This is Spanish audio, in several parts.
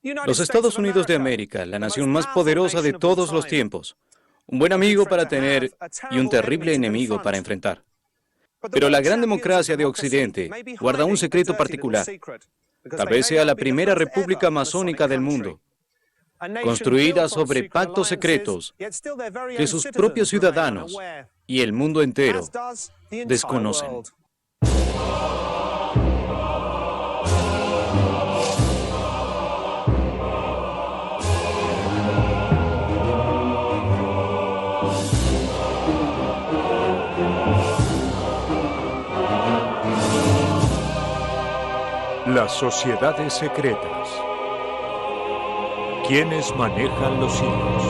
Los Estados Unidos de América, la nación más poderosa de todos los tiempos. Un buen amigo para tener y un terrible enemigo para enfrentar. Pero la gran democracia de Occidente guarda un secreto particular. Tal vez sea la primera república masónica del mundo, construida sobre pactos secretos que sus propios ciudadanos y el mundo entero desconocen. Las sociedades secretas. ¿Quiénes manejan los hilos?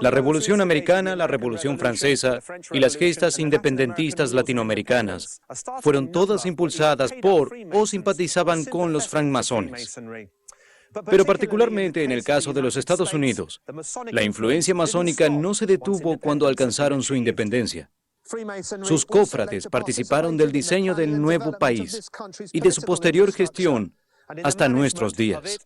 La Revolución Americana, la Revolución Francesa y las gestas independentistas latinoamericanas fueron todas impulsadas por o simpatizaban con los francmasones. Pero particularmente en el caso de los Estados Unidos, la influencia masónica no se detuvo cuando alcanzaron su independencia. Sus cofrades participaron del diseño del nuevo país y de su posterior gestión hasta nuestros días.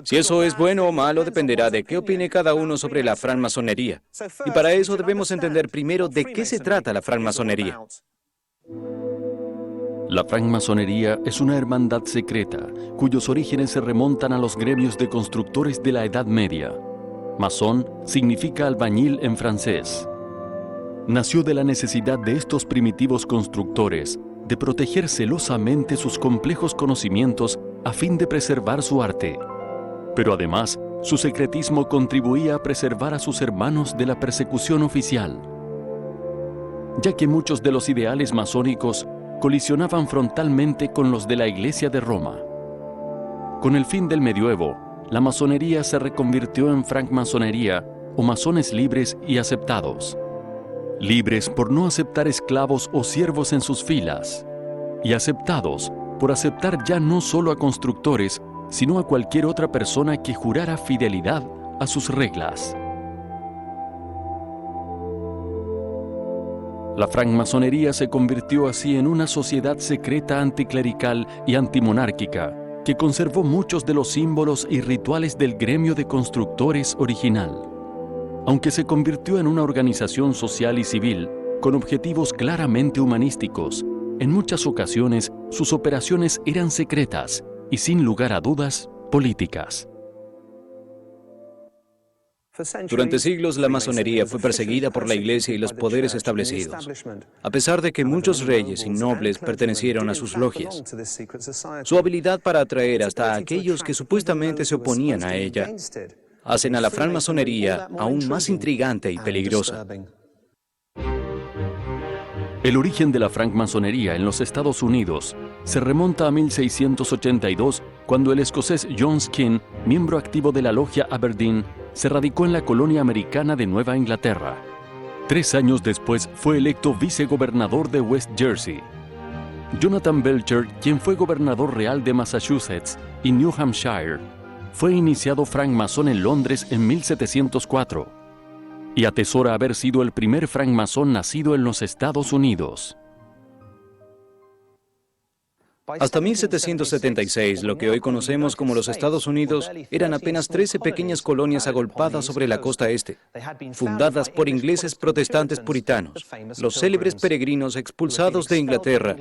Si eso es bueno o malo dependerá de qué opine cada uno sobre la francmasonería. Y para eso debemos entender primero de qué se trata la francmasonería. La francmasonería es una hermandad secreta cuyos orígenes se remontan a los gremios de constructores de la Edad Media. Masón significa albañil en francés. Nació de la necesidad de estos primitivos constructores de proteger celosamente sus complejos conocimientos a fin de preservar su arte. Pero además, su secretismo contribuía a preservar a sus hermanos de la persecución oficial, ya que muchos de los ideales masónicos colisionaban frontalmente con los de la Iglesia de Roma. Con el fin del medioevo, la masonería se reconvirtió en francmasonería o masones libres y aceptados. Libres por no aceptar esclavos o siervos en sus filas, y aceptados por aceptar ya no solo a constructores, sino a cualquier otra persona que jurara fidelidad a sus reglas. La francmasonería se convirtió así en una sociedad secreta anticlerical y antimonárquica que conservó muchos de los símbolos y rituales del gremio de constructores original. Aunque se convirtió en una organización social y civil con objetivos claramente humanísticos, en muchas ocasiones sus operaciones eran secretas y sin lugar a dudas políticas. Durante siglos, la masonería fue perseguida por la Iglesia y los poderes establecidos, a pesar de que muchos reyes y nobles pertenecieron a sus logias. Su habilidad para atraer hasta a aquellos que supuestamente se oponían a ella hacen a la francmasonería aún más intrigante y peligrosa. El origen de la francmasonería en los Estados Unidos se remonta a 1682, cuando el escocés John Skene, miembro activo de la logia Aberdeen, se radicó en la colonia americana de Nueva Inglaterra. 3 años después fue electo vicegobernador de West Jersey. Jonathan Belcher, quien fue gobernador real de Massachusetts y New Hampshire, fue iniciado francmasón en Londres en 1704 y atesora haber sido el primer francmasón nacido en los Estados Unidos. Hasta 1776, lo que hoy conocemos como los Estados Unidos, eran apenas 13 pequeñas colonias agolpadas sobre la costa este, fundadas por ingleses protestantes puritanos, los célebres peregrinos expulsados de Inglaterra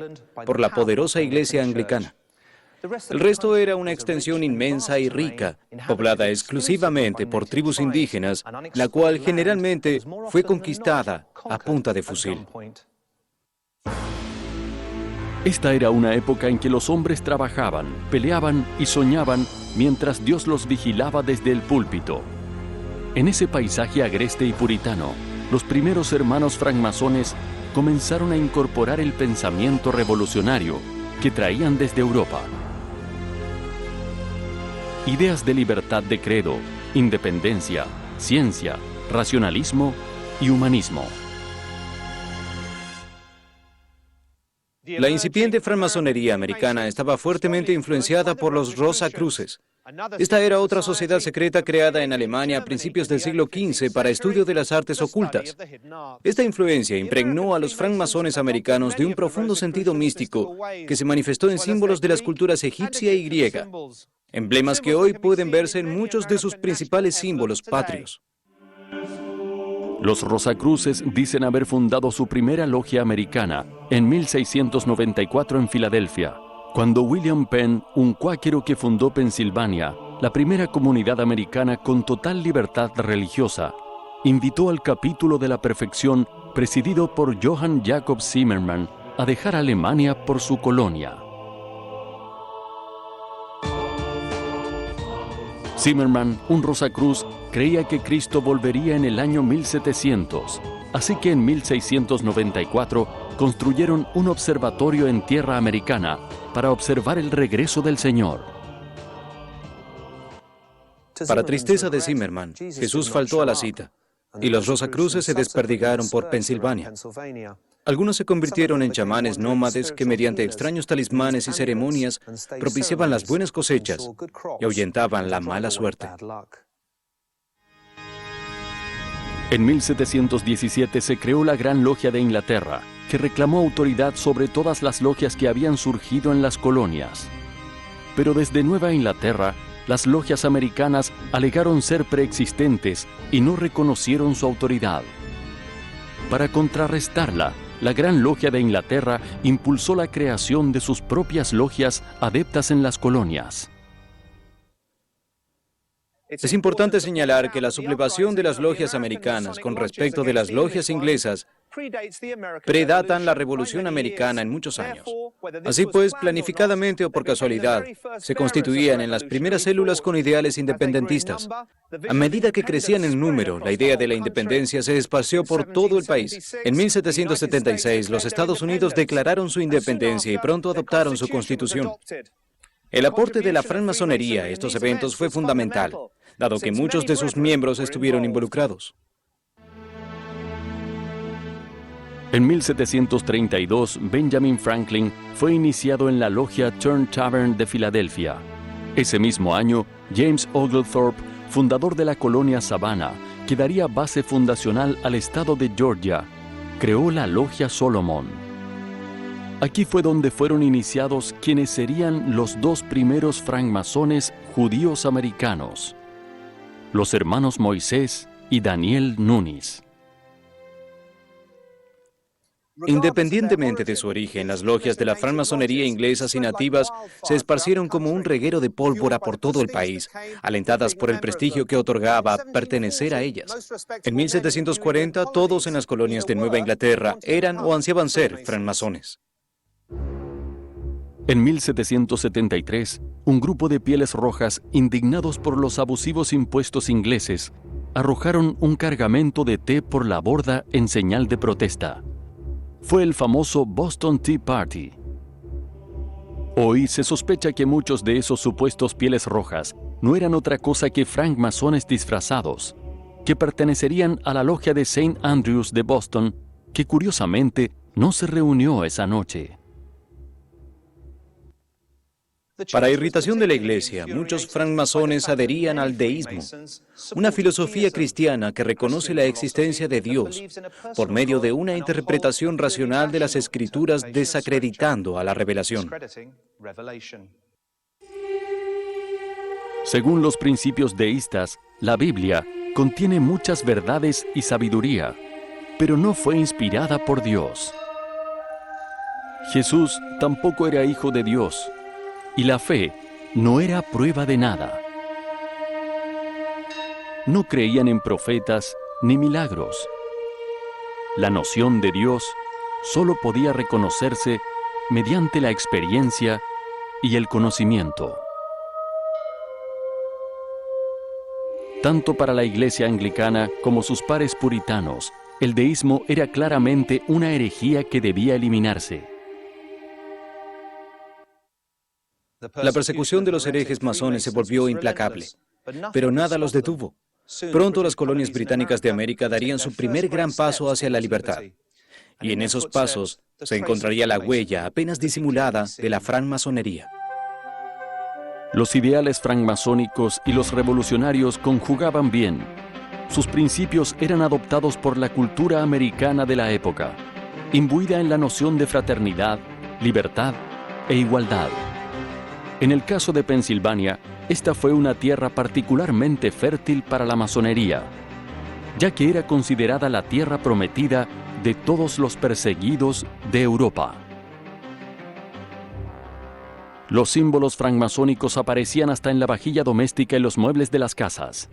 por la poderosa Iglesia anglicana. El resto era una extensión inmensa y rica, poblada exclusivamente por tribus indígenas, la cual generalmente fue conquistada a punta de fusil. Esta era una época en que los hombres trabajaban, peleaban y soñaban mientras Dios los vigilaba desde el púlpito. En ese paisaje agreste y puritano, los primeros hermanos francmasones comenzaron a incorporar el pensamiento revolucionario que traían desde Europa. Ideas de libertad de credo, independencia, ciencia, racionalismo y humanismo. La incipiente francmasonería americana estaba fuertemente influenciada por los Rosacruces, Esta era otra sociedad secreta creada en Alemania a principios del siglo XV para estudio de las artes ocultas. Esta influencia impregnó a los francmasones americanos de un profundo sentido místico que se manifestó en símbolos de las culturas egipcia y griega, emblemas que hoy pueden verse en muchos de sus principales símbolos patrios. Los Rosacruces dicen haber fundado su primera logia americana en 1694 en Filadelfia, cuando William Penn, un cuáquero que fundó Pensilvania, la primera comunidad americana con total libertad religiosa, invitó al capítulo de la perfección, presidido por Johann Jakob Zimmermann, a dejar Alemania por su colonia. Zimmermann, un Rosacruz, creía que Cristo volvería en el año 1700, así que en 1694 construyeron un observatorio en tierra americana para observar el regreso del Señor. Para tristeza de Zimmermann, Jesús faltó a la cita, y los Rosacruces se desperdigaron por Pensilvania. Algunos se convirtieron en chamanes nómades que mediante extraños talismanes y ceremonias propiciaban las buenas cosechas y ahuyentaban la mala suerte. En 1717 se creó la Gran Logia de Inglaterra, que reclamó autoridad sobre todas las logias que habían surgido en las colonias. Pero desde Nueva Inglaterra, las logias americanas alegaron ser preexistentes y no reconocieron su autoridad. Para contrarrestarla, la Gran Logia de Inglaterra impulsó la creación de sus propias logias adeptas en las colonias. Es importante señalar que la sublevación de las logias americanas con respecto de las logias inglesas predatan la Revolución Americana en muchos años. Así pues, planificadamente o por casualidad, se constituían en las primeras células con ideales independentistas. A medida que crecían en número, la idea de la independencia se esparció por todo el país. En 1776, los Estados Unidos declararon su independencia y pronto adoptaron su constitución. El aporte de la francmasonería a estos eventos fue fundamental, dado que muchos de sus miembros estuvieron involucrados. En 1732, Benjamin Franklin fue iniciado en la logia Turn Tavern de Filadelfia. Ese mismo año, James Oglethorpe, fundador de la colonia Savannah, que daría base fundacional al estado de Georgia, creó la logia Solomon. Aquí fue donde fueron iniciados quienes serían los dos primeros francmasones judíos americanos, los hermanos Moisés y Daniel Nunes. Independientemente de su origen, las logias de la francmasonería inglesas y nativas se esparcieron como un reguero de pólvora por todo el país, alentadas por el prestigio que otorgaba pertenecer a ellas. En 1740, todos en las colonias de Nueva Inglaterra eran o ansiaban ser francmasones. En 1773, un grupo de pieles rojas, indignados por los abusivos impuestos ingleses, arrojaron un cargamento de té por la borda en señal de protesta. Fue el famoso Boston Tea Party. Hoy se sospecha que muchos de esos supuestos pieles rojas no eran otra cosa que francmasones disfrazados, que pertenecerían a la logia de St. Andrews de Boston, que curiosamente no se reunió esa noche. Para irritación de la Iglesia, muchos francmasones adherían al deísmo, una filosofía cristiana que reconoce la existencia de Dios por medio de una interpretación racional de las Escrituras, desacreditando a la revelación. Según los principios deístas, la Biblia contiene muchas verdades y sabiduría, pero no fue inspirada por Dios. Jesús tampoco era hijo de Dios, y la fe no era prueba de nada. No creían en profetas ni milagros. La noción de Dios solo podía reconocerse mediante la experiencia y el conocimiento. Tanto para la Iglesia anglicana como sus pares puritanos, el deísmo era claramente una herejía que debía eliminarse. La persecución de los herejes masones se volvió implacable, pero nada los detuvo. Pronto las colonias británicas de América darían su primer gran paso hacia la libertad. Y en esos pasos se encontraría la huella apenas disimulada de la francmasonería. Los ideales francmasónicos y los revolucionarios conjugaban bien. Sus principios eran adoptados por la cultura americana de la época, imbuida en la noción de fraternidad, libertad e igualdad. En el caso de Pensilvania, esta fue una tierra particularmente fértil para la masonería, ya que era considerada la tierra prometida de todos los perseguidos de Europa. Los símbolos francmasónicos aparecían hasta en la vajilla doméstica y los muebles de las casas.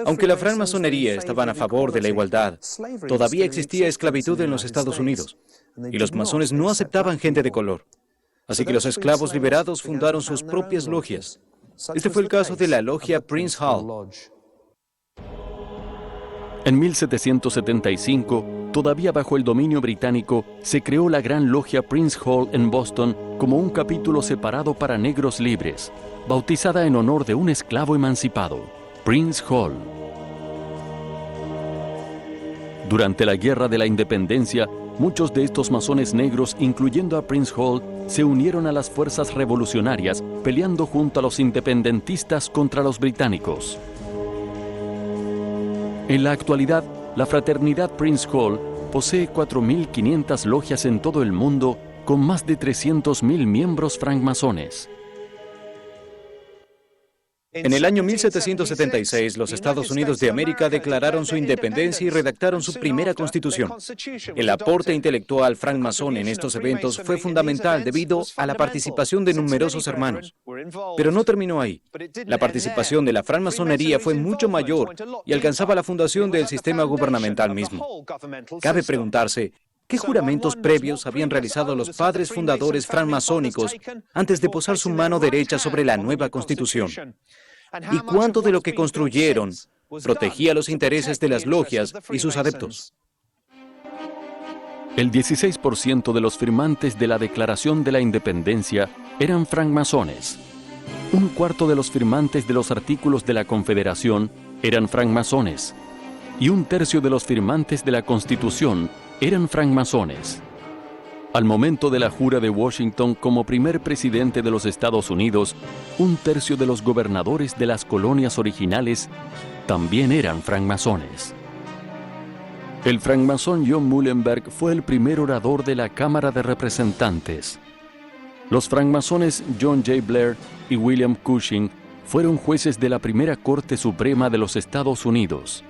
Aunque la francmasonería estaban a favor de la igualdad, todavía existía esclavitud en los Estados Unidos, y los masones no aceptaban gente de color. Así que los esclavos liberados fundaron sus propias logias. Este fue el caso de la logia Prince Hall. En 1775, todavía bajo el dominio británico, se creó la Gran Logia Prince Hall en Boston como un capítulo separado para negros libres, bautizada en honor de un esclavo emancipado, Prince Hall. Durante la Guerra de la Independencia, muchos de estos masones negros, incluyendo a Prince Hall, se unieron a las fuerzas revolucionarias, peleando junto a los independentistas contra los británicos. En la actualidad, la fraternidad Prince Hall posee 4.500 logias en todo el mundo, con más de 300.000 miembros francmasones. En el año 1776, los Estados Unidos de América declararon su independencia y redactaron su primera constitución. El aporte intelectual francmasón en estos eventos fue fundamental debido a la participación de numerosos hermanos. Pero no terminó ahí. La participación de la francmasonería fue mucho mayor y alcanzaba la fundación del sistema gubernamental mismo. Cabe preguntarse, ¿qué juramentos previos habían realizado los padres fundadores francmasónicos antes de posar su mano derecha sobre la nueva Constitución? ¿Y cuánto de lo que construyeron protegía los intereses de las logias y sus adeptos? El 16% de los firmantes de la Declaración de la Independencia eran francmasones. Un cuarto de los firmantes de los artículos de la Confederación eran francmasones. Y un tercio de los firmantes de la Constitución eran francmasones. Al momento de la jura de Washington como primer presidente de los Estados Unidos, un tercio de los gobernadores de las colonias originales también eran francmasones. El francmasón John Muhlenberg fue el primer orador de la Cámara de Representantes. Los francmasones John J. Blair y William Cushing fueron jueces de la primera Corte Suprema de los Estados Unidos.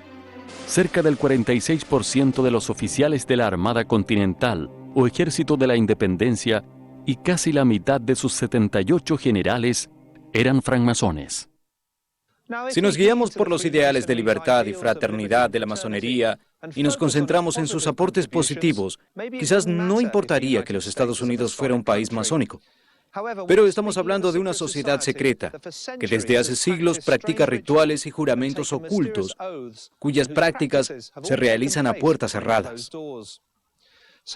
Cerca del 46% de los oficiales de la Armada Continental o Ejército de la Independencia y casi la mitad de sus 78 generales eran francmasones. Si nos guiamos por los ideales de libertad y fraternidad de la masonería y nos concentramos en sus aportes positivos, quizás no importaría que los Estados Unidos fuera un país masónico. Pero estamos hablando de una sociedad secreta que desde hace siglos practica rituales y juramentos ocultos, cuyas prácticas se realizan a puertas cerradas.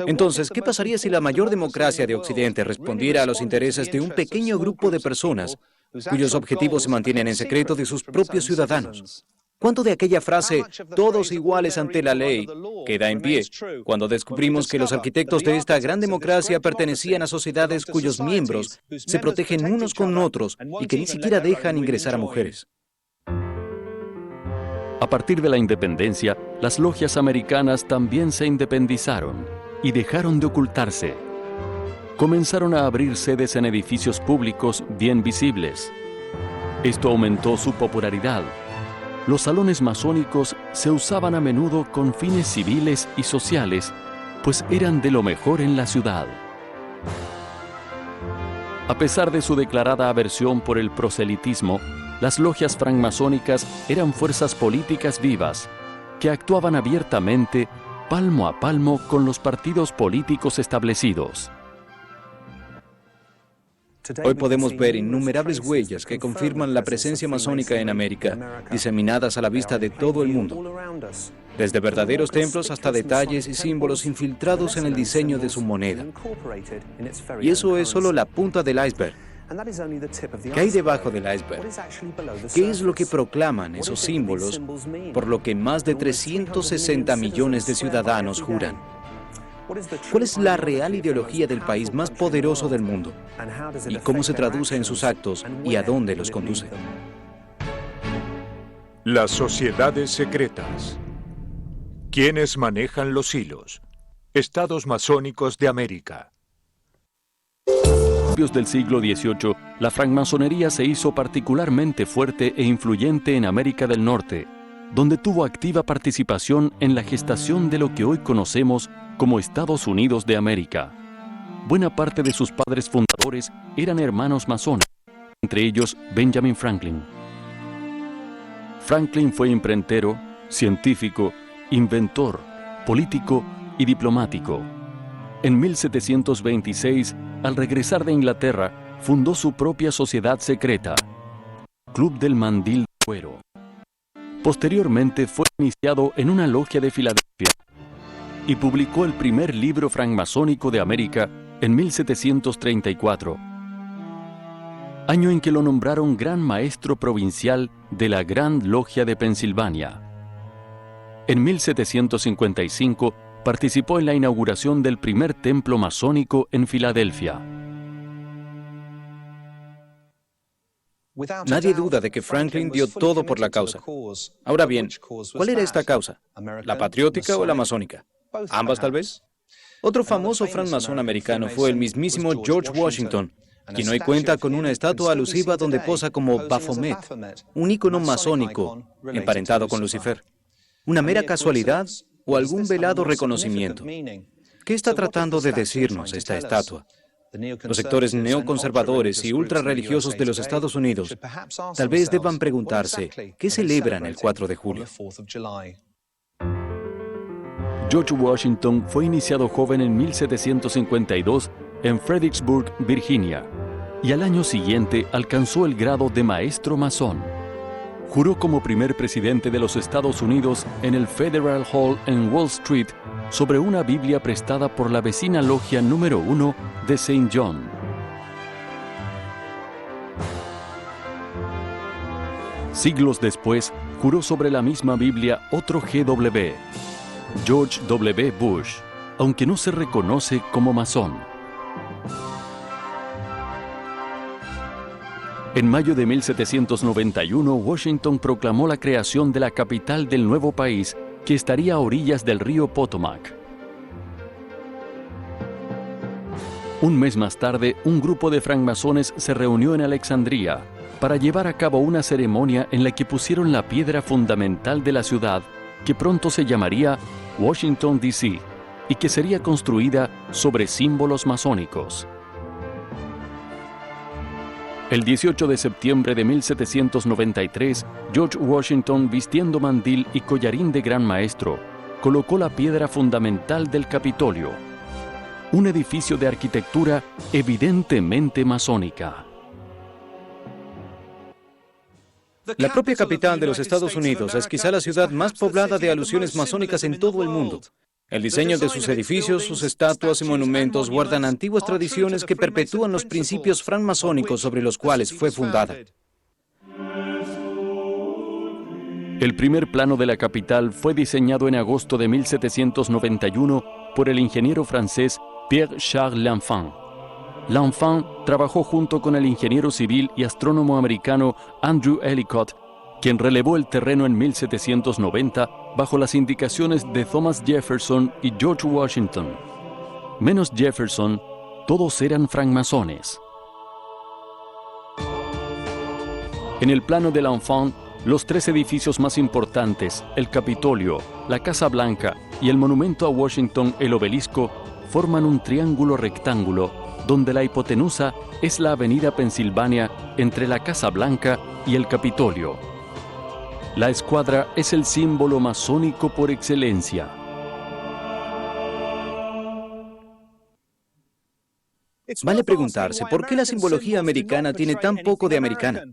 Entonces, ¿qué pasaría si la mayor democracia de Occidente respondiera a los intereses de un pequeño grupo de personas cuyos objetivos se mantienen en secreto de sus propios ciudadanos? ¿Cuánto de aquella frase, todos iguales ante la ley, queda en pie cuando descubrimos que los arquitectos de esta gran democracia pertenecían a sociedades cuyos miembros se protegen unos con otros y que ni siquiera dejan ingresar a mujeres? A partir de la independencia, las logias americanas también se independizaron y dejaron de ocultarse. Comenzaron a abrir sedes en edificios públicos bien visibles. Esto aumentó su popularidad. Los salones masónicos se usaban a menudo con fines civiles y sociales, pues eran de lo mejor en la ciudad. A pesar de su declarada aversión por el proselitismo, las logias francmasónicas eran fuerzas políticas vivas, que actuaban abiertamente, palmo a palmo con los partidos políticos establecidos. Hoy podemos ver innumerables huellas que confirman la presencia masónica en América, diseminadas a la vista de todo el mundo. Desde verdaderos templos hasta detalles y símbolos infiltrados en el diseño de su moneda. Y eso es solo la punta del iceberg. ¿Qué hay debajo del iceberg? ¿Qué es lo que proclaman esos símbolos por lo que más de 360 millones de ciudadanos juran? ¿Cuál es la real ideología del país más poderoso del mundo? ¿Y cómo se traduce en sus actos y a dónde los conduce? Las sociedades secretas. ¿Quiénes manejan los hilos? Estados masónicos de América. A principios del siglo XVIII, la francmasonería se hizo particularmente fuerte e influyente en América del Norte, donde tuvo activa participación en la gestación de lo que hoy conocemos como Estados Unidos de América. Buena parte de sus padres fundadores eran hermanos masones, entre ellos Benjamin Franklin. Franklin fue imprentero, científico, inventor, político y diplomático. En 1726, al regresar de Inglaterra, fundó su propia sociedad secreta, Club del Mandil de Cuero. Posteriormente fue iniciado en una logia de Filadelfia y publicó el primer libro francmasónico de América en 1734, año en que lo nombraron Gran Maestro Provincial de la Gran Logia de Pensilvania. En 1755 participó en la inauguración del primer templo masónico en Filadelfia. Nadie duda de que Franklin dio todo por la causa. Ahora bien, ¿cuál era esta causa? ¿La patriótica o la masónica? ¿Ambas tal vez? Otro famoso francmasón americano fue el mismísimo George Washington, quien hoy cuenta con una estatua alusiva donde posa como Baphomet, un ícono masónico emparentado con Lucifer. ¿Una mera casualidad o algún velado reconocimiento? ¿Qué está tratando de decirnos esta estatua? Los sectores neoconservadores y ultrarreligiosos de los Estados Unidos tal vez deban preguntarse, ¿qué celebran el 4 de julio? George Washington fue iniciado joven en 1752 en Fredericksburg, Virginia, y al año siguiente alcanzó el grado de maestro masón. Juró como primer presidente de los Estados Unidos en el Federal Hall en Wall Street sobre una Biblia prestada por la vecina logia número 1 de St. John. Siglos después, juró sobre la misma Biblia otro GW, George W. Bush, aunque no se reconoce como masón. En mayo de 1791, Washington proclamó la creación de la capital del nuevo país, que estaría a orillas del río Potomac. Un mes más tarde, un grupo de francmasones se reunió en Alexandria para llevar a cabo una ceremonia en la que pusieron la piedra fundamental de la ciudad, que pronto se llamaría Washington, D.C., y que sería construida sobre símbolos masónicos. El 18 de septiembre de 1793, George Washington, vistiendo mandil y collarín de gran maestro, colocó la piedra fundamental del Capitolio, un edificio de arquitectura evidentemente masónica. La propia capital de los Estados Unidos es quizá la ciudad más poblada de alusiones masónicas en todo el mundo. El diseño de sus edificios, sus estatuas y monumentos guardan antiguas tradiciones que perpetúan los principios francmasónicos sobre los cuales fue fundada. El primer plano de la capital fue diseñado en agosto de 1791 por el ingeniero francés Pierre-Charles L'Enfant. L'Enfant trabajó junto con el ingeniero civil y astrónomo americano Andrew Ellicott, quien relevó el terreno en 1790 bajo las indicaciones de Thomas Jefferson y George Washington. Menos Jefferson, todos eran francmasones. En el plano de L'Enfant, los tres edificios más importantes, el Capitolio, la Casa Blanca y el monumento a Washington, el Obelisco, forman un triángulo rectángulo donde la hipotenusa es la avenida Pensilvania entre la Casa Blanca y el Capitolio. La escuadra es el símbolo masónico por excelencia. Vale preguntarse por qué la simbología americana tiene tan poco de americana.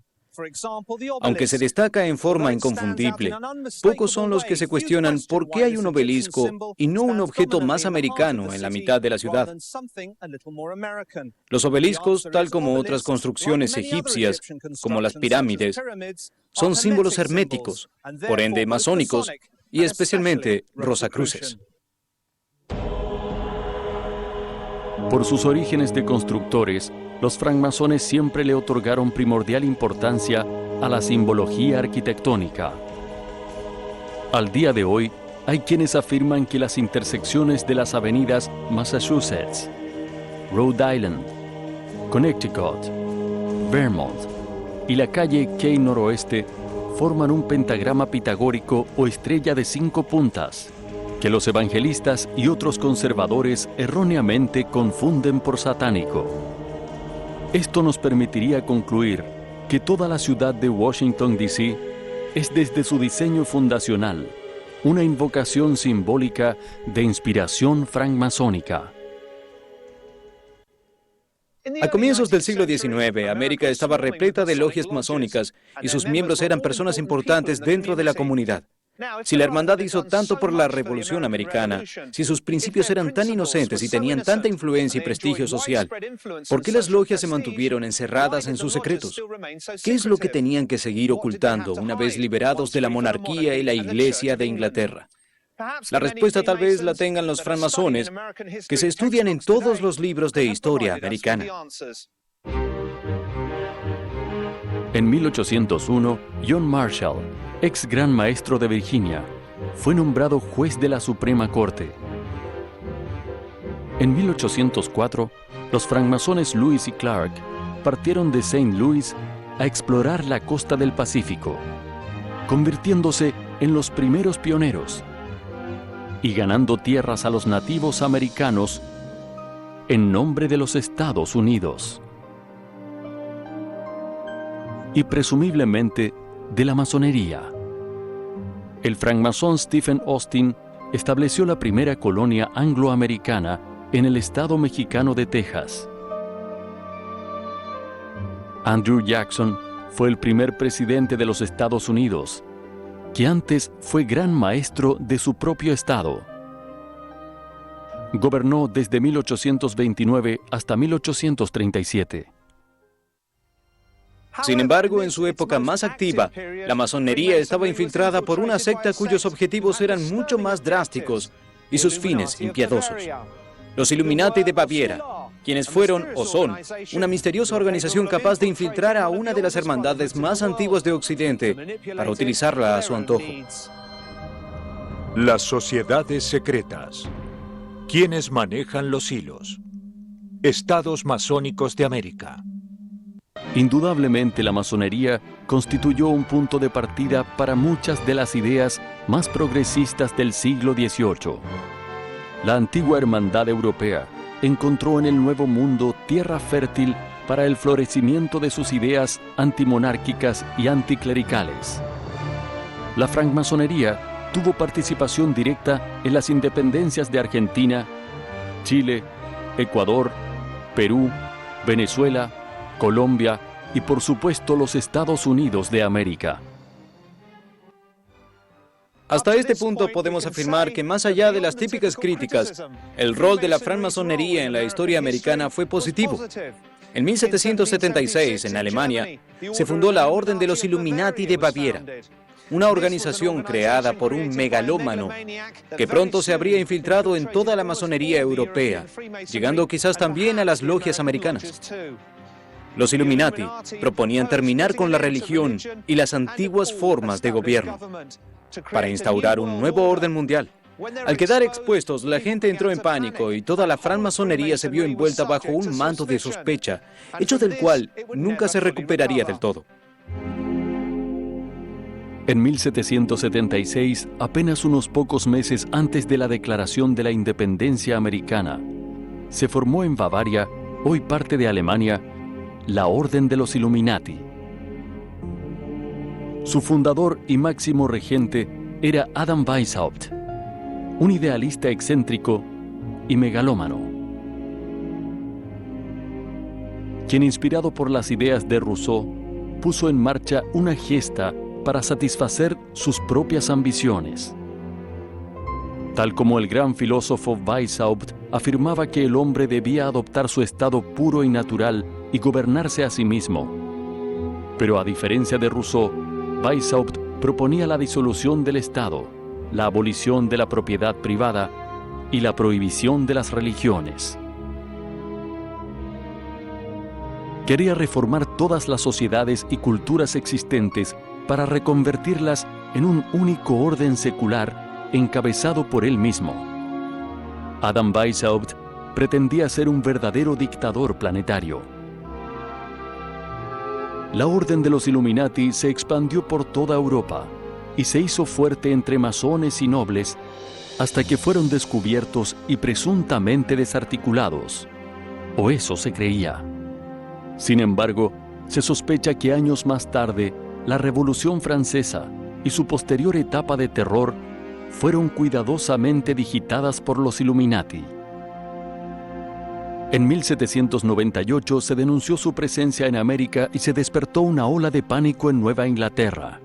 Aunque se destaca en forma inconfundible, pocos son los que se cuestionan por qué hay un obelisco y no un objeto más americano en la mitad de la ciudad. Los obeliscos, tal como otras construcciones egipcias, como las pirámides, son símbolos herméticos, por ende masónicos y especialmente rosacruces. Por sus orígenes de constructores, los francmasones siempre le otorgaron primordial importancia a la simbología arquitectónica. Al día de hoy, hay quienes afirman que las intersecciones de las avenidas Massachusetts, Rhode Island, Connecticut, Vermont y la calle Key Noroeste forman un pentagrama pitagórico o estrella de 5 puntas, que los evangelistas y otros conservadores erróneamente confunden por satánico. Esto nos permitiría concluir que toda la ciudad de Washington, D.C. es desde su diseño fundacional una invocación simbólica de inspiración francmasónica. A comienzos del siglo XIX, América estaba repleta de logias masónicas y sus miembros eran personas importantes dentro de la comunidad. Si la hermandad hizo tanto por la Revolución Americana, si sus principios eran tan inocentes y tenían tanta influencia y prestigio social, ¿por qué las logias se mantuvieron encerradas en sus secretos? ¿Qué es lo que tenían que seguir ocultando una vez liberados de la monarquía y la Iglesia de Inglaterra? La respuesta tal vez la tengan los francmasones, que se estudian en todos los libros de historia americana. En 1801, John Marshall, ex gran maestro de Virginia, fue nombrado juez de la Suprema Corte. En 1804, los francmasones Lewis y Clark partieron de St. Louis a explorar la costa del Pacífico, convirtiéndose en los primeros pioneros y ganando tierras a los nativos americanos en nombre de los Estados Unidos y presumiblemente de la masonería. El francmasón Stephen Austin estableció la primera colonia angloamericana en el estado mexicano de Texas. Andrew Jackson fue el primer presidente de los Estados Unidos, que antes fue gran maestro de su propio estado. Gobernó desde 1829 hasta 1837. Sin embargo, en su época más activa, la masonería estaba infiltrada por una secta cuyos objetivos eran mucho más drásticos y sus fines impiedosos. Los Illuminati de Baviera, quienes fueron o son una misteriosa organización capaz de infiltrar a una de las hermandades más antiguas de Occidente para utilizarla a su antojo. Las sociedades secretas. ¿Quiénes manejan los hilos? Estados masónicos de América. Indudablemente la masonería constituyó un punto de partida para muchas de las ideas más progresistas del siglo XVIII. La antigua hermandad europea encontró en el Nuevo Mundo tierra fértil para el florecimiento de sus ideas antimonárquicas y anticlericales. La francmasonería tuvo participación directa en las independencias de Argentina, Chile, Ecuador, Perú, Venezuela, Colombia y por supuesto los Estados Unidos de América. Hasta este punto podemos afirmar que más allá de las típicas críticas, el rol de la francmasonería en la historia americana fue positivo. En 1776, en Alemania, se fundó la Orden de los Illuminati de Baviera, una organización creada por un megalómano que pronto se habría infiltrado en toda la masonería europea, llegando quizás también a las logias americanas. Los Illuminati proponían terminar con la religión y las antiguas formas de gobierno para instaurar un nuevo orden mundial. Al quedar expuestos, la gente entró en pánico y toda la francmasonería se vio envuelta bajo un manto de sospecha, hecho del cual nunca se recuperaría del todo. En 1776, apenas unos pocos meses antes de la declaración de la independencia americana, se formó en Bavaria, hoy parte de Alemania, la Orden de los Illuminati. Su fundador y máximo regente era Adam Weishaupt, un idealista excéntrico y megalómano, quien, inspirado por las ideas de Rousseau, puso en marcha una gesta para satisfacer sus propias ambiciones. Tal como el gran filósofo Weishaupt afirmaba que el hombre debía adoptar su estado puro y natural y gobernarse a sí mismo. Pero a diferencia de Rousseau, Weishaupt proponía la disolución del Estado, la abolición de la propiedad privada y la prohibición de las religiones. Quería reformar todas las sociedades y culturas existentes para reconvertirlas en un único orden secular encabezado por él mismo. Adam Weishaupt pretendía ser un verdadero dictador planetario. La orden de los Illuminati se expandió por toda Europa y se hizo fuerte entre masones y nobles hasta que fueron descubiertos y presuntamente desarticulados. O eso se creía. Sin embargo, se sospecha que años más tarde, la Revolución Francesa y su posterior etapa de terror fueron cuidadosamente digitadas por los Illuminati. En 1798 se denunció su presencia en América y se despertó una ola de pánico en Nueva Inglaterra.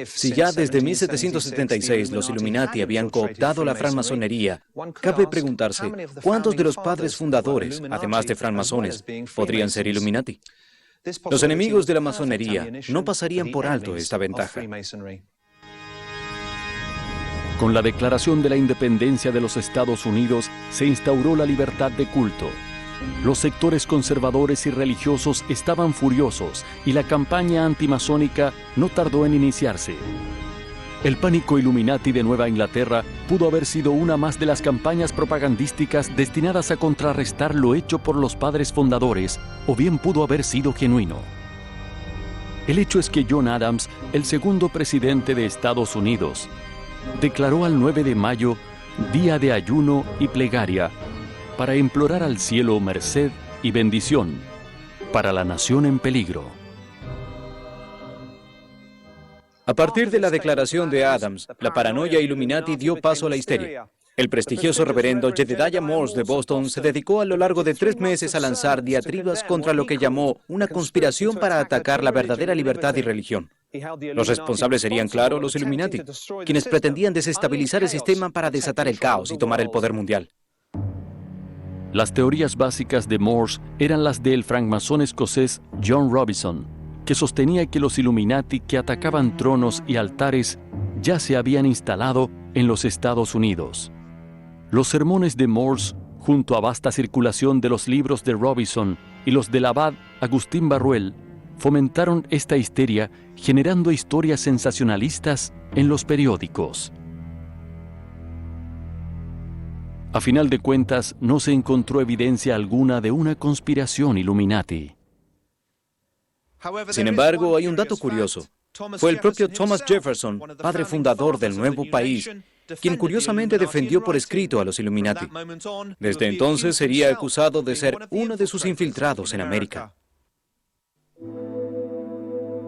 Si ya desde 1776 los Illuminati habían cooptado la francmasonería, cabe preguntarse cuántos de los padres fundadores, además de francmasones, podrían ser Illuminati. Los enemigos de la masonería no pasarían por alto esta ventaja. Con la declaración de la independencia de los Estados Unidos se instauró la libertad de culto. Los sectores conservadores y religiosos estaban furiosos y la campaña antimasónica no tardó en iniciarse. El pánico Illuminati de Nueva Inglaterra pudo haber sido una más de las campañas propagandísticas destinadas a contrarrestar lo hecho por los padres fundadores, o bien pudo haber sido genuino. El hecho es que John Adams, el segundo presidente de Estados Unidos, declaró al 9 de mayo día de ayuno y plegaria para implorar al cielo merced y bendición para la nación en peligro. A partir de la declaración de Adams, la paranoia Illuminati dio paso a la histeria. El prestigioso reverendo Jedediah Morse de Boston se dedicó a lo largo de 3 meses a lanzar diatribas contra lo que llamó una conspiración para atacar la verdadera libertad y religión. Los responsables serían, claro, los Illuminati, quienes pretendían desestabilizar el sistema para desatar el caos y tomar el poder mundial. Las teorías básicas de Morse eran las del francmasón escocés John Robison, que sostenía que los Illuminati que atacaban tronos y altares ya se habían instalado en los Estados Unidos. Los sermones de Morse, junto a vasta circulación de los libros de Robison y los del abad Agustín Barruel, fomentaron esta histeria, generando historias sensacionalistas en los periódicos. A final de cuentas, no se encontró evidencia alguna de una conspiración Illuminati. Sin embargo, hay un dato curioso. Fue el propio Thomas Jefferson, padre fundador del nuevo país, quien curiosamente defendió por escrito a los Illuminati. Desde entonces sería acusado de ser uno de sus infiltrados en América.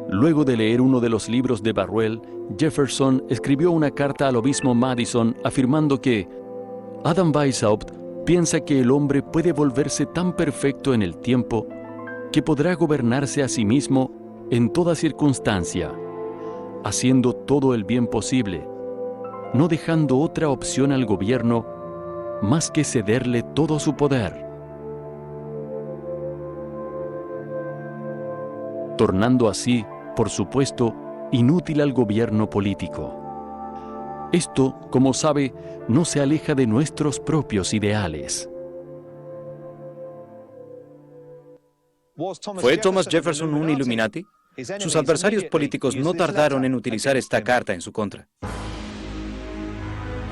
Luego de leer uno de los libros de Barruel, Jefferson escribió una carta al obispo Madison afirmando que Adam Weishaupt piensa que el hombre puede volverse tan perfecto en el tiempo que podrá gobernarse a sí mismo en toda circunstancia, haciendo todo el bien posible, no dejando otra opción al gobierno más que cederle todo su poder, tornando así, por supuesto, inútil al gobierno político. Esto, como sabe, no se aleja de nuestros propios ideales. ¿Fue Thomas Jefferson un Illuminati? Sus adversarios políticos no tardaron en utilizar esta carta en su contra.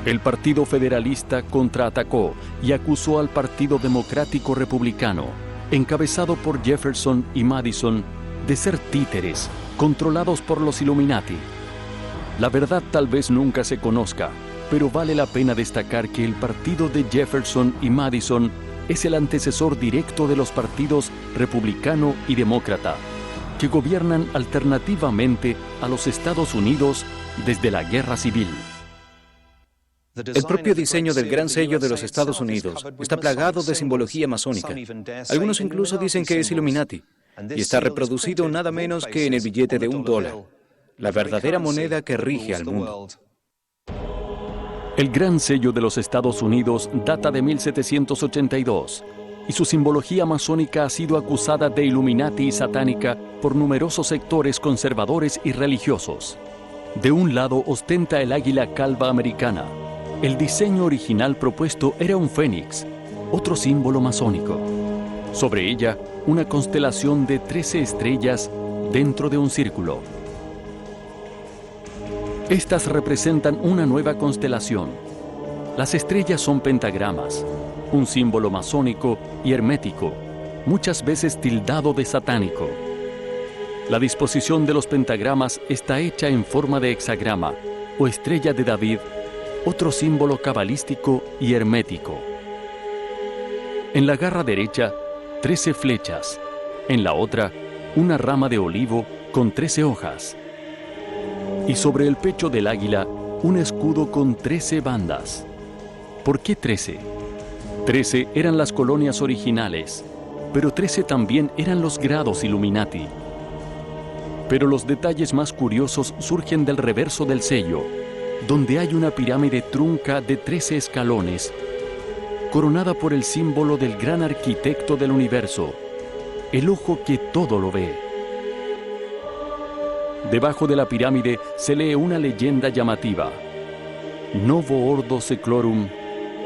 El Partido Federalista contraatacó y acusó al Partido Democrático Republicano, encabezado por Jefferson y Madison, de ser títeres, controlados por los Illuminati. La verdad tal vez nunca se conozca, pero vale la pena destacar que el partido de Jefferson y Madison es el antecesor directo de los partidos republicano y demócrata, que gobiernan alternativamente a los Estados Unidos desde la Guerra Civil. El propio diseño del gran sello de los Estados Unidos está plagado de simbología masónica. Algunos incluso dicen que es Illuminati, y está reproducido nada menos que en el billete de $1, la verdadera moneda que rige al mundo. El gran sello de los Estados Unidos data de 1782 y su simbología masónica ha sido acusada de Illuminati y satánica por numerosos sectores conservadores y religiosos. De un lado ostenta el águila calva americana. El diseño original propuesto era un fénix, otro símbolo masónico. Sobre ella, una constelación de 13 estrellas dentro de un círculo. Estas representan una nueva constelación. Las estrellas son pentagramas, un símbolo masónico y hermético, muchas veces tildado de satánico. La disposición de los pentagramas está hecha en forma de hexagrama o estrella de David, otro símbolo cabalístico y hermético. En la garra derecha, 13 flechas. En la otra, una rama de olivo con 13 hojas. Y sobre el pecho del águila, un escudo con 13 bandas. ¿Por qué 13? 13 eran las colonias originales, pero 13 también eran los grados Illuminati. Pero los detalles más curiosos surgen del reverso del sello, donde hay una pirámide trunca de 13 escalones, coronada por el símbolo del gran arquitecto del universo, el ojo que todo lo ve. Debajo de la pirámide se lee una leyenda llamativa: Novo Ordo Seclorum,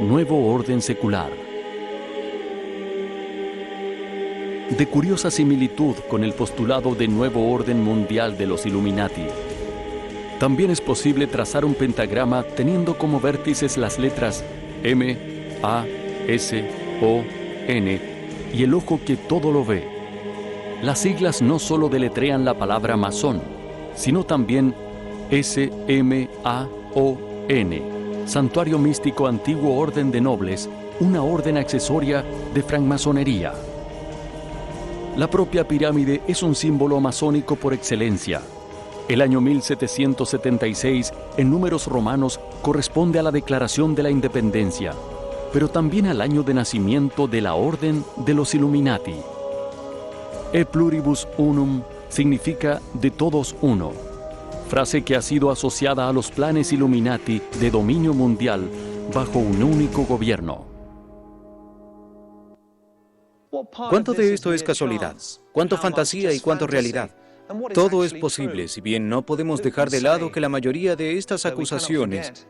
nuevo orden secular. De curiosa similitud con el postulado de nuevo orden mundial de los Illuminati. También es posible trazar un pentagrama teniendo como vértices las letras M, A, S, O, N y el ojo que todo lo ve. Las siglas no solo deletrean la palabra masón, sino también S-M-A-O-N, Santuario Místico Antiguo Orden de Nobles, una orden accesoria de francmasonería. La propia pirámide es un símbolo masónico por excelencia. El año 1776, en números romanos, corresponde a la Declaración de la Independencia, pero también al año de nacimiento de la Orden de los Illuminati. E pluribus unum significa de todos uno, frase que ha sido asociada a los planes Illuminati de dominio mundial bajo un único gobierno. ¿Cuánto de esto es casualidad? ¿Cuánto fantasía y cuánto realidad? Todo es posible, si bien no podemos dejar de lado que la mayoría de estas acusaciones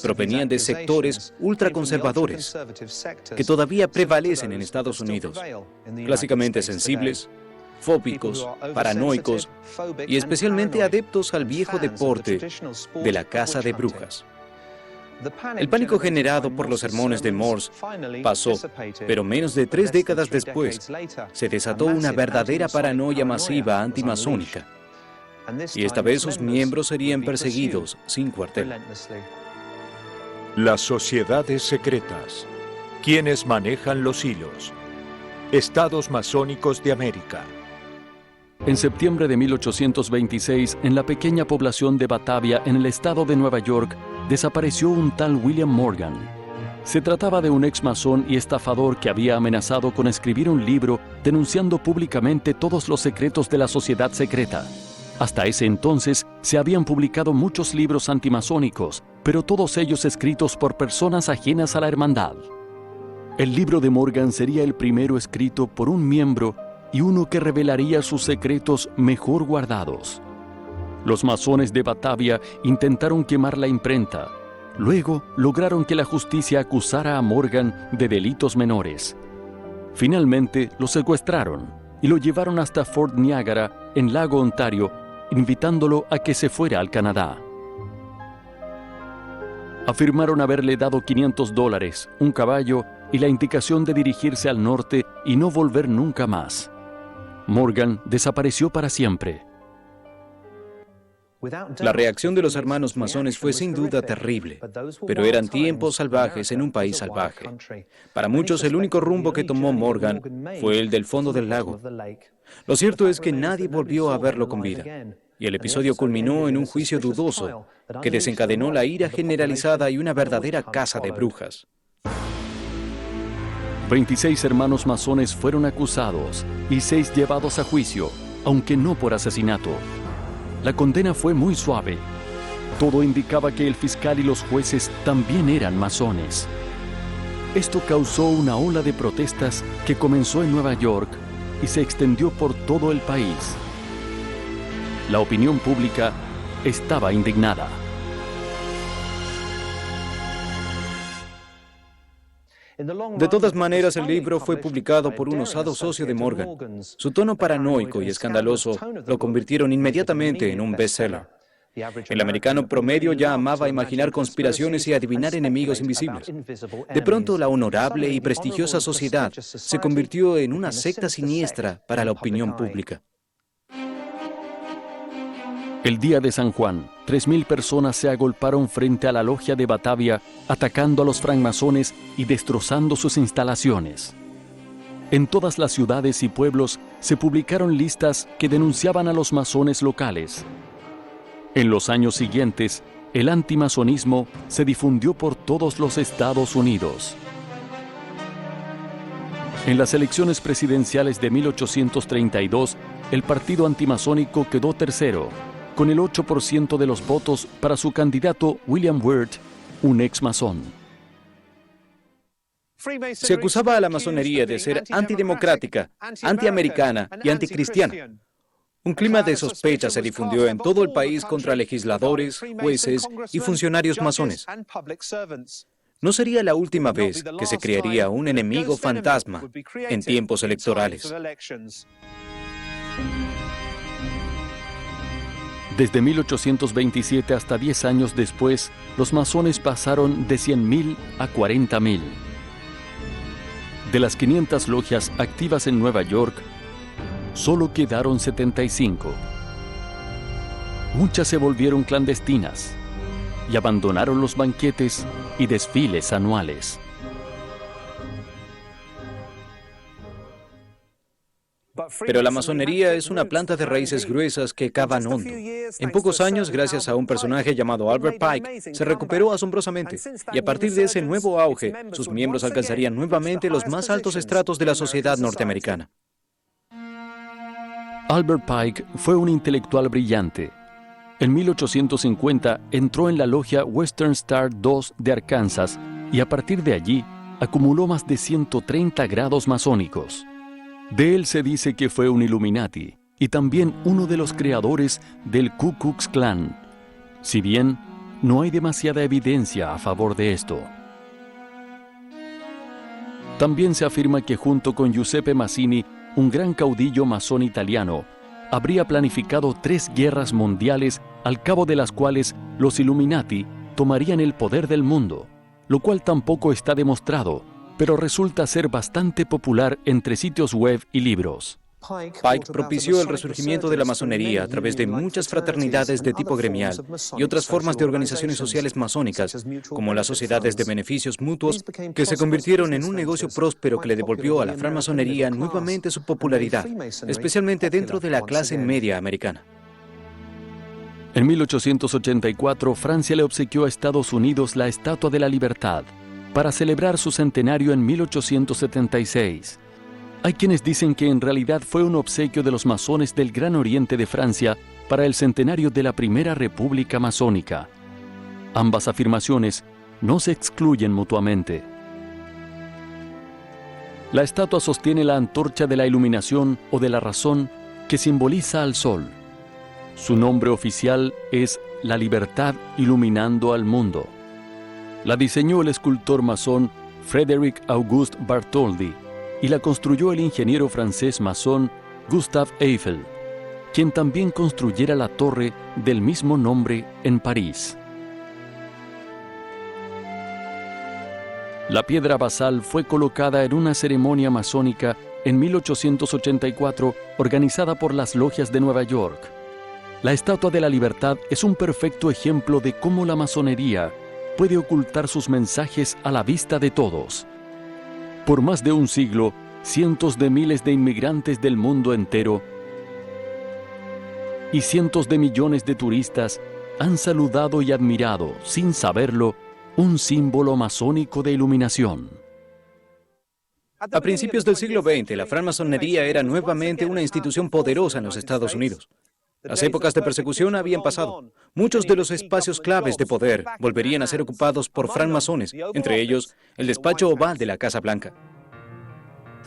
provenían de sectores ultraconservadores que todavía prevalecen en Estados Unidos, clásicamente sensibles, fóbicos, paranoicos y especialmente adeptos al viejo deporte de la caza de brujas. El pánico generado por los sermones de Morse pasó, pero menos de 3 décadas después se desató una verdadera paranoia masiva antimasónica, y esta vez sus miembros serían perseguidos sin cuartel. Las sociedades secretas. ¿Quiénes manejan los hilos? Estados masónicos de América. En septiembre de 1826, en la pequeña población de Batavia, en el estado de Nueva York, desapareció un tal William Morgan. Se trataba de un ex masón y estafador que había amenazado con escribir un libro denunciando públicamente todos los secretos de la sociedad secreta. Hasta ese entonces se habían publicado muchos libros antimasónicos, pero todos ellos escritos por personas ajenas a la hermandad. El libro de Morgan sería el primero escrito por un miembro y uno que revelaría sus secretos mejor guardados. Los masones de Batavia intentaron quemar la imprenta. Luego lograron que la justicia acusara a Morgan de delitos menores. Finalmente lo secuestraron y lo llevaron hasta Fort Niagara, en Lago Ontario, invitándolo a que se fuera al Canadá. Afirmaron haberle dado $500, un caballo y la indicación de dirigirse al norte y no volver nunca más. Morgan desapareció para siempre. La reacción de los hermanos masones fue sin duda terrible, pero eran tiempos salvajes en un país salvaje. Para muchos, el único rumbo que tomó Morgan fue el del fondo del lago. Lo cierto es que nadie volvió a verlo con vida, y el episodio culminó en un juicio dudoso que desencadenó la ira generalizada y una verdadera caza de brujas. 26 hermanos masones fueron acusados y 6 llevados a juicio, aunque no por asesinato. La condena fue muy suave. Todo indicaba que el fiscal y los jueces también eran masones. Esto causó una ola de protestas que comenzó en Nueva York y se extendió por todo el país. La opinión pública estaba indignada. De todas maneras, el libro fue publicado por un osado socio de Morgan. Su tono paranoico y escandaloso lo convirtieron inmediatamente en un bestseller. El americano promedio ya amaba imaginar conspiraciones y adivinar enemigos invisibles. De pronto, la honorable y prestigiosa sociedad se convirtió en una secta siniestra para la opinión pública. El día de San Juan, 3.000 personas se agolparon frente a la logia de Batavia, atacando a los francmasones y destrozando sus instalaciones. En todas las ciudades y pueblos se publicaron listas que denunciaban a los masones locales. En los años siguientes, el antimasonismo se difundió por todos los Estados Unidos. En las elecciones presidenciales de 1832, el partido antimasónico quedó tercero, con el 8% de los votos para su candidato William Wirt, un ex-masón. Se acusaba a la masonería de ser antidemocrática, antiamericana y anticristiana. Un clima de sospecha se difundió en todo el país contra legisladores, jueces y funcionarios masones. No sería la última vez que se crearía un enemigo fantasma en tiempos electorales. Desde 1827 hasta 10 años después, los masones pasaron de 100.000 a 40.000. De las 500 logias activas en Nueva York, solo quedaron 75. Muchas se volvieron clandestinas y abandonaron los banquetes y desfiles anuales. Pero la masonería es una planta de raíces gruesas que cavan hondo. En pocos años, gracias a un personaje llamado Albert Pike, se recuperó asombrosamente. Y a partir de ese nuevo auge, sus miembros alcanzarían nuevamente los más altos estratos de la sociedad norteamericana. Albert Pike fue un intelectual brillante. En 1850 entró en la logia Western Star II de Arkansas y a partir de allí acumuló más de 130 grados masónicos. De él se dice que fue un Illuminati y también uno de los creadores del Ku Klux Klan, si bien no hay demasiada evidencia a favor de esto. También se afirma que junto con Giuseppe Mazzini, un gran caudillo masón italiano, habría planificado 3 guerras mundiales al cabo de las cuales los Illuminati tomarían el poder del mundo, lo cual tampoco está demostrado, pero resulta ser bastante popular entre sitios web y libros. Pike propició el resurgimiento de la masonería a través de muchas fraternidades de tipo gremial y otras formas de organizaciones sociales masónicas, como las sociedades de beneficios mutuos, que se convirtieron en un negocio próspero que le devolvió a la francmasonería nuevamente su popularidad, especialmente dentro de la clase media americana. En 1884, Francia le obsequió a Estados Unidos la Estatua de la Libertad, para celebrar su centenario en 1876. Hay quienes dicen que en realidad fue un obsequio de los masones del Gran Oriente de Francia para el centenario de la Primera República Masónica. Ambas afirmaciones no se excluyen mutuamente. La estatua sostiene la antorcha de la iluminación o de la razón que simboliza al sol. Su nombre oficial es La Libertad Iluminando al Mundo. La diseñó el escultor masón Frédéric Auguste Bartholdi y la construyó el ingeniero francés masón Gustave Eiffel, quien también construyera la torre del mismo nombre en París. La piedra basal fue colocada en una ceremonia masónica en 1884 organizada por las logias de Nueva York. La Estatua de la Libertad es un perfecto ejemplo de cómo la masonería puede ocultar sus mensajes a la vista de todos. Por más de un siglo, cientos de miles de inmigrantes del mundo entero y cientos de millones de turistas han saludado y admirado, sin saberlo, un símbolo masónico de iluminación. A principios del siglo XX, la francmasonería era nuevamente una institución poderosa en los Estados Unidos. Las épocas de persecución habían pasado. Muchos de los espacios claves de poder volverían a ser ocupados por francmasones, entre ellos el despacho oval de la Casa Blanca.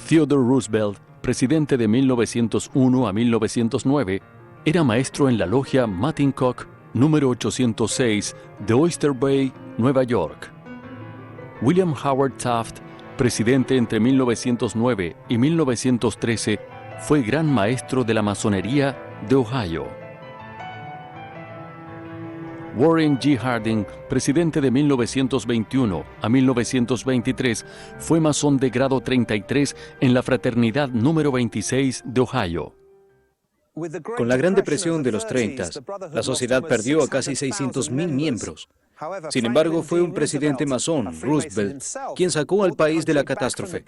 Theodore Roosevelt, presidente de 1901 a 1909, era maestro en la logia Mattincock número 806 de Oyster Bay, Nueva York. William Howard Taft Presidente entre 1909 y 1913, fue gran maestro de la masonería de Ohio. Warren G. Harding, presidente de 1921 a 1923, fue masón de grado 33 en la fraternidad número 26 de Ohio. Con la Gran Depresión de los 30, la sociedad perdió a casi 600.000 miembros. Sin embargo, fue un presidente masón, Roosevelt, quien sacó al país de la catástrofe.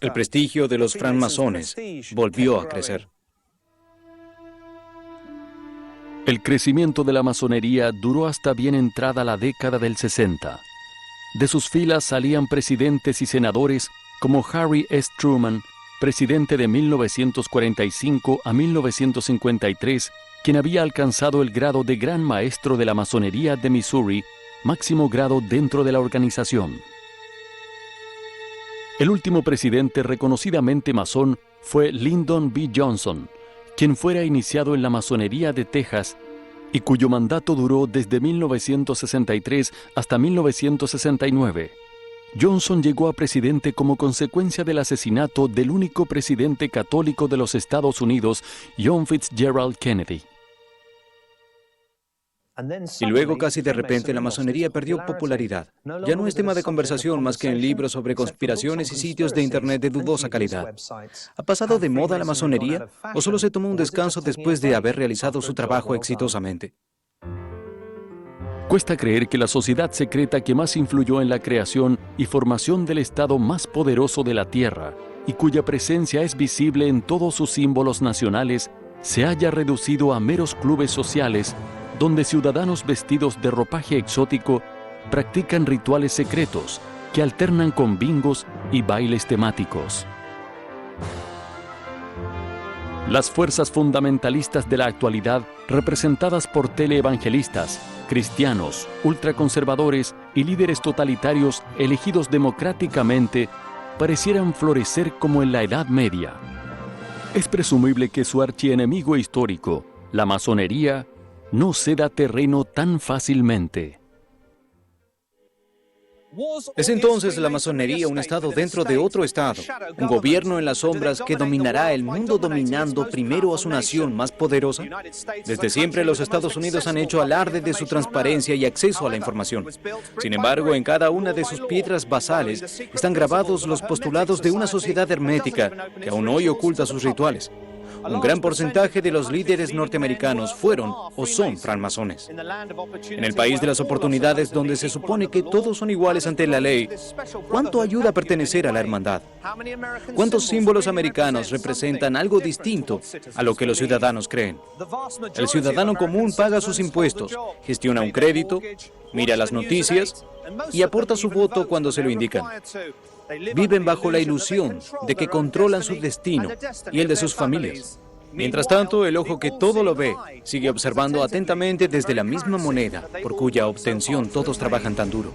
El prestigio de los francmasones volvió a crecer. El crecimiento de la masonería duró hasta bien entrada la década del 60. De sus filas salían presidentes y senadores como Harry S. Truman, presidente de 1945 a 1953, quien había alcanzado el grado de Gran Maestro de la Masonería de Missouri, máximo grado dentro de la organización. El último presidente reconocidamente masón fue Lyndon B. Johnson, quien fuera iniciado en la masonería de Texas y cuyo mandato duró desde 1963 hasta 1969. Johnson llegó a presidente como consecuencia del asesinato del único presidente católico de los Estados Unidos, John Fitzgerald Kennedy. Y luego, casi de repente, la masonería perdió popularidad. Ya no es tema de conversación más que en libros sobre conspiraciones y sitios de Internet de dudosa calidad. ¿Ha pasado de moda la masonería o solo se tomó un descanso después de haber realizado su trabajo exitosamente? Cuesta creer que la sociedad secreta que más influyó en la creación y formación del Estado más poderoso de la Tierra y cuya presencia es visible en todos sus símbolos nacionales se haya reducido a meros clubes sociales donde ciudadanos vestidos de ropaje exótico practican rituales secretos que alternan con bingos y bailes temáticos. Las fuerzas fundamentalistas de la actualidad, representadas por teleevangelistas, cristianos, ultraconservadores y líderes totalitarios elegidos democráticamente, parecieran florecer como en la Edad Media. Es presumible que su archienemigo histórico, la masonería, no ceda terreno tan fácilmente. ¿Es entonces la masonería un estado dentro de otro estado, un gobierno en las sombras que dominará el mundo dominando primero a su nación más poderosa? Desde siempre los Estados Unidos han hecho alarde de su transparencia y acceso a la información. Sin embargo, en cada una de sus piedras basales están grabados los postulados de una sociedad hermética que aún hoy oculta sus rituales. Un gran porcentaje de los líderes norteamericanos fueron o son francmasones. En el país de las oportunidades, donde se supone que todos son iguales ante la ley, ¿cuánto ayuda a pertenecer a la hermandad? ¿Cuántos símbolos americanos representan algo distinto a lo que los ciudadanos creen? El ciudadano común paga sus impuestos, gestiona un crédito, mira las noticias y aporta su voto cuando se lo indican. Viven bajo la ilusión de que controlan su destino y el de sus familias. Mientras tanto, el ojo que todo lo ve sigue observando atentamente desde la misma moneda por cuya obtención todos trabajan tan duro.